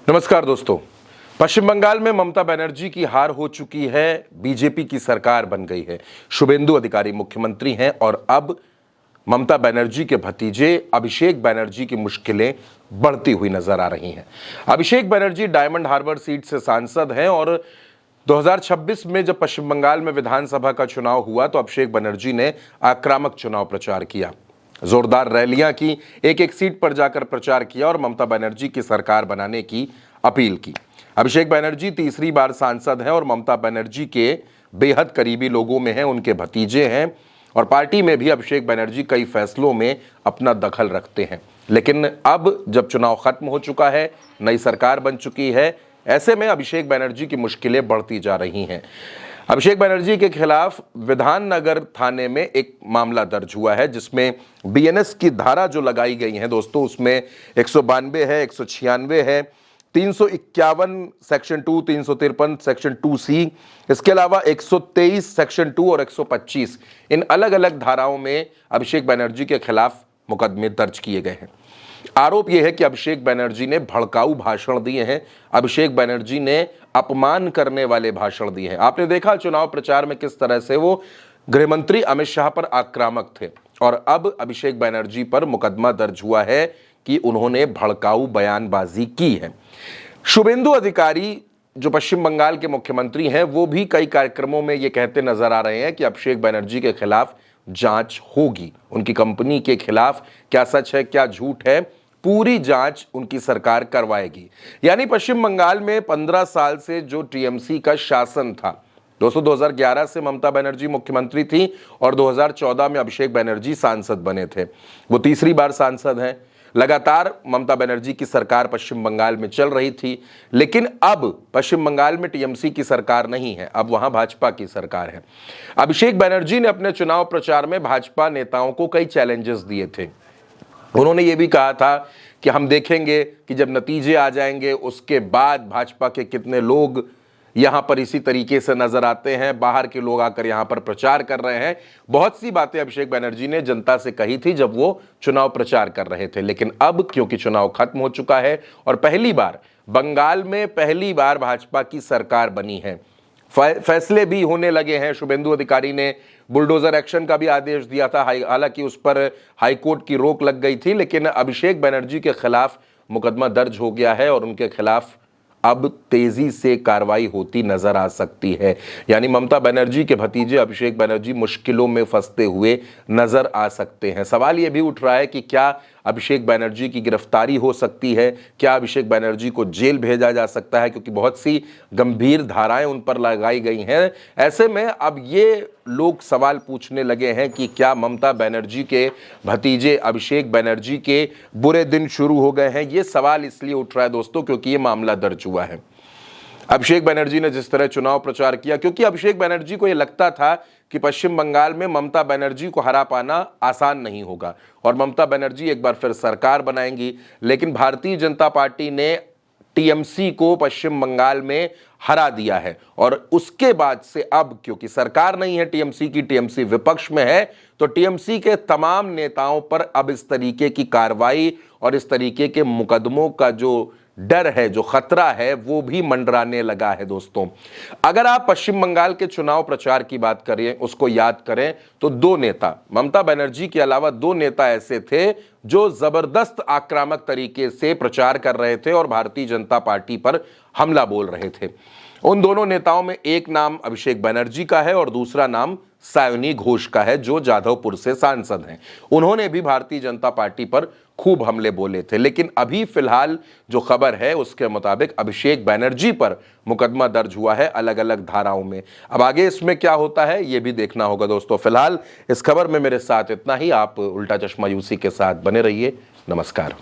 नमस्कार दोस्तों। पश्चिम बंगाल में ममता बनर्जी की हार हो चुकी है, बीजेपी की सरकार बन गई है, शुभेंदु अधिकारी मुख्यमंत्री हैं और अब ममता बनर्जी के भतीजे अभिषेक बनर्जी की मुश्किलें बढ़ती हुई नजर आ रही हैं। Abhishek Banerjee diamond harbour seat से सांसद हैं और 2026 में जब पश्चिम बंगाल में विधानसभा का चुनाव हुआ तो अभिषेक बनर्जी ने आक्रामक चुनाव प्रचार किया, जोरदार रैलियां की, एक एक सीट पर जाकर प्रचार किया और ममता बनर्जी की सरकार बनाने की अपील की। अभिषेक बनर्जी तीसरी बार सांसद हैं और ममता बनर्जी के बेहद करीबी लोगों में हैं, उनके भतीजे हैं और पार्टी में भी अभिषेक बनर्जी कई फैसलों में अपना दखल रखते हैं। लेकिन अब जब चुनाव खत्म हो चुका है, नई सरकार बन चुकी है, ऐसे में अभिषेक बनर्जी की मुश्किलें बढ़ती जा रही हैं। अभिषेक बनर्जी के खिलाफ विधाननगर थाने में एक मामला दर्ज हुआ है जिसमें बीएनएस की धारा जो लगाई गई है दोस्तों, उसमें 192 है, 196 है, 351 सेक्शन 2, 353 सेक्शन 2C, इसके अलावा 123 सेक्शन 2 और 125 इन अलग अलग धाराओं में अभिषेक बनर्जी के खिलाफ मुकदमे दर्ज किए गए हैं। आरोप यह है कि अभिषेक बनर्जी ने भड़काऊ भाषण दिए हैं, अभिषेक बनर्जी ने अपमान करने वाले भाषण दिए हैं। आपने देखा चुनाव प्रचार में किस तरह से वो गृहमंत्री अमित शाह पर आक्रामक थे और अब अभिषेक बनर्जी पर मुकदमा दर्ज हुआ है कि उन्होंने भड़काऊ बयानबाजी की है। शुभेंदु अधिकारी जो पश्चिम बंगाल के मुख्यमंत्री हैं, वो भी कई कार्यक्रमों में ये कहते नजर आ रहे हैं कि अभिषेक बनर्जी के खिलाफ जांच होगी, उनकी कंपनी के खिलाफ क्या सच है क्या झूठ है, पूरी जांच उनकी सरकार करवाएगी। यानी पश्चिम बंगाल में 15 साल से जो टीएमसी का शासन था दोस्तों, 2011 से ममता बनर्जी मुख्यमंत्री थी और 2014 में अभिषेक बनर्जी सांसद बने थे। वो तीसरी बार सांसद हैं। लगातार ममता बनर्जी की सरकार पश्चिम बंगाल में चल रही थी, लेकिन अब पश्चिम बंगाल में टीएमसी की सरकार नहीं है, अब वहां भाजपा की सरकार है। अभिषेक बनर्जी ने अपने चुनाव प्रचार में भाजपा नेताओं को कई चैलेंजेस दिए थे। उन्होंने ये भी कहा था कि हम देखेंगे कि जब नतीजे आ जाएंगे उसके बाद भाजपा के कितने लोग यहां पर इसी तरीके से नजर आते हैं, बाहर के लोग आकर यहां पर प्रचार कर रहे हैं। बहुत सी बातें अभिषेक बनर्जी ने जनता से कही थी जब वो चुनाव प्रचार कर रहे थे। लेकिन अब क्योंकि चुनाव खत्म हो चुका है और पहली बार बंगाल में भाजपा की सरकार बनी है, फैसले भी होने लगे हैं। शुभेंदु अधिकारी ने बुलडोजर एक्शन का भी आदेश दिया था, हालांकि उस पर हाईकोर्ट की रोक लग गई थी, लेकिन अभिषेक बनर्जी के खिलाफ मुकदमा दर्ज हो गया है और उनके खिलाफ अब तेजी से कार्रवाई होती नजर आ सकती है। यानी ममता बनर्जी के भतीजे अभिषेक बनर्जी मुश्किलों में फंसते हुए नजर आ सकते हैं। सवाल यह भी उठ रहा है कि क्या अभिषेक बनर्जी की गिरफ्तारी हो सकती है, क्या अभिषेक बनर्जी को जेल भेजा जा सकता है, क्योंकि बहुत सी गंभीर धाराएं उन पर लगाई गई हैं। ऐसे में अब ये लोग सवाल पूछने लगे हैं कि क्या ममता बनर्जी के भतीजे अभिषेक बनर्जी के बुरे दिन शुरू हो गए हैं। ये सवाल इसलिए उठ रहा है दोस्तों क्योंकि ये मामला दर्ज हुआ है। अभिषेक बनर्जी ने जिस तरह चुनाव प्रचार किया, क्योंकि अभिषेक बनर्जी को यह लगता था कि पश्चिम बंगाल में ममता बनर्जी को हरा पाना आसान नहीं होगा और ममता बनर्जी एक बार फिर सरकार बनाएंगी, लेकिन भारतीय जनता पार्टी ने टीएमसी को पश्चिम बंगाल में हरा दिया है और उसके बाद से अब क्योंकि सरकार नहीं है टीएमसी की, टीएमसी विपक्ष में है, तो टीएमसी के तमाम नेताओं पर अब इस तरीके की कार्रवाई और इस तरीके के मुकदमों का जो डर है, जो खतरा है, वो भी मंडराने लगा है दोस्तों। अगर आप पश्चिम बंगाल के चुनाव प्रचार की बात करें, उसको याद करें, तो दो नेता, ममता बनर्जी के अलावा दो नेता ऐसे थे जो जबरदस्त आक्रामक तरीके से प्रचार कर रहे थे और भारतीय जनता पार्टी पर हमला बोल रहे थे। उन दोनों नेताओं में एक नाम अभिषेक बनर्जी का है और दूसरा नाम सायोनी घोष का है, जो जाधवपुर से सांसद हैं। उन्होंने भी भारतीय जनता पार्टी पर खूब हमले बोले थे, लेकिन अभी फिलहाल जो खबर है उसके मुताबिक अभिषेक बनर्जी पर मुकदमा दर्ज हुआ है अलग अलग धाराओं में। अब आगे इसमें क्या होता है ये भी देखना होगा दोस्तों। फिलहाल इस खबर में मेरे साथ इतना ही। आप उल्टा चश्मा यूसी के साथ बने रहिए। नमस्कार।